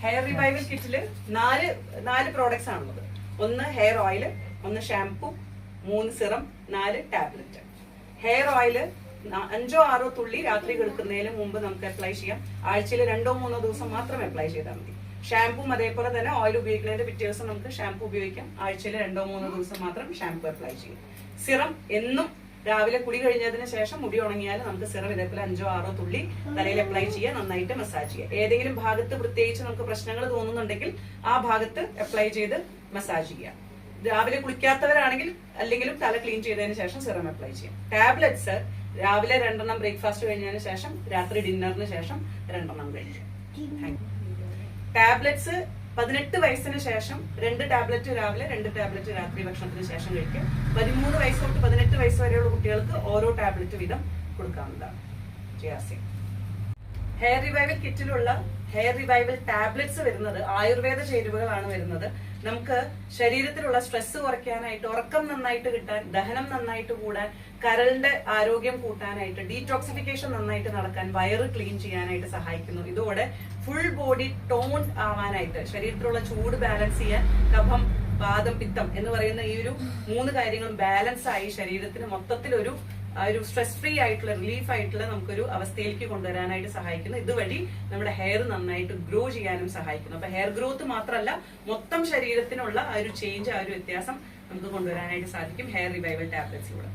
Hair revival കിറ്റില് നാല് products ആണുള്ളത്. ഒന്ന് ഹെയർ ഓയിൽ, ഒന്ന് shampoo, 3 serum, 4 tablet. Hair oil 5 or 6 തുള്ളി രാത്രി കിടക്കുന്നതിന് മുമ്പ് നമുക്ക് അപ്ലൈ ചെയ്യാം. ആഴ്ചയിൽ 2 or 3 ദിവസം മാത്രം അപ്ലൈ ചെയ്താൽ മതി. ഷാംപൂം അതേപോലെ തന്നെ ഓയിൽ ഉപയോഗിക്കുന്നതിന്റെ പിറ്റേ ദിവസം നമുക്ക് ഷാംപൂ ഉപയോഗിക്കാം. ആഴ്ചയിൽ 2 or 3 ദിവസം മാത്രം ഷാംപൂ അപ്ലൈ ചെയ്യും. സിറം എന്നും രാവിലെ കുളി കഴിഞ്ഞതിന് ശേഷം മുടി ഉണങ്ങിയാൽ നമുക്ക് സിറം ഇതേപോലെ 5 or 6 തുള്ളി തലയിൽ അപ്ലൈ ചെയ്യുക, നന്നായിട്ട് മസാജ് ചെയ്യുക. ഏതെങ്കിലും ഭാഗത്ത് പ്രത്യേകിച്ച് നമുക്ക് പ്രശ്നങ്ങൾ തോന്നുന്നുണ്ടെങ്കിൽ ആ ഭാഗത്ത് അപ്ലൈ ചെയ്ത് മസാജ് ചെയ്യുക. രാവിലെ കുളിക്കാത്തവരാണെങ്കിൽ അല്ലെങ്കിലും തല ക്ലീൻ ചെയ്തതിന് ശേഷം സിറം അപ്ലൈ ചെയ്യാം. ടാബ്ലറ്റ്സ് രാവിലെ 2 ബ്രേക്ക്ഫാസ്റ്റ് കഴിഞ്ഞതിന് ശേഷം, രാത്രി ഡിന്നറിന് ശേഷം 2 കഴിക്കും. ടാബ്ലറ്റ്സ് 18 വയസ്സിന് ശേഷം 2 ടാബ്ലറ്റ് രാവിലെ, 2 ടാബ്ലറ്റ് രാത്രി ഭക്ഷണത്തിന് ശേഷം കഴിക്കും. 13 വയസ്സ് തൊട്ട് 18 വയസ്സ് വരെയുള്ള കുട്ടികൾക്ക് ഓരോ ടാബ്ലറ്റ് വീതം കൊടുക്കാവുന്നതാണ്. ഹെയർ റിവൈവൽ കിറ്റിലുള്ള ഹെയർ റിവൈവൽ ടാബ്ലറ്റ്സ് വരുന്നത് ആയുർവേദ ചേരുവകളാണ് വരുന്നത്. നമുക്ക് ശരീരത്തിലുള്ള സ്ട്രെസ് കുറയ്ക്കാനായിട്ട്, ഉറക്കം നന്നായിട്ട് കിട്ടാൻ, ദഹനം നന്നായിട്ട് കൂടാൻ, കരളിന്റെ ആരോഗ്യം കൂട്ടാനായിട്ട്, ഡീടോക്സിഫിക്കേഷൻ നന്നായിട്ട് നടക്കാൻ, വയറ് ക്ലീൻ ചെയ്യാനായിട്ട് സഹായിക്കുന്നു. ഇതോടെ ഫുൾ ബോഡി ടോൺ ആവാനായിട്ട്, ശരീരത്തിലുള്ള ചൂട് ബാലൻസ് ചെയ്യാൻ, കഫം, വാതം, പിത്തം എന്ന് പറയുന്ന ഈ ഒരു 3 കാര്യങ്ങളും ബാലൻസ് ആയി ശരീരത്തിന് മൊത്തത്തിൽ ഒരു സ്ട്രെസ് ഫ്രീ ആയിട്ടുള്ള, റിലീഫ് ആയിട്ടുള്ള നമുക്കൊരു അവസ്ഥയിലേക്ക് കൊണ്ടുവരാനായിട്ട് സഹായിക്കുന്നു. ഇതുവഴി നമ്മുടെ ഹെയർ നന്നായിട്ട് ഗ്രോ ചെയ്യാനും സഹായിക്കുന്നു. അപ്പൊ ഹെയർ ഗ്രോത്ത് മാത്രമല്ല, മൊത്തം ശരീരത്തിനുള്ള ആ ഒരു ചേഞ്ച്, ആ ഒരു വ്യത്യാസം നമുക്ക് കൊണ്ടുവരാനായിട്ട് സാധിക്കും ഹെയർ റിവൈവൽ ടാബ്ലറ്റ്സിലൂടെ.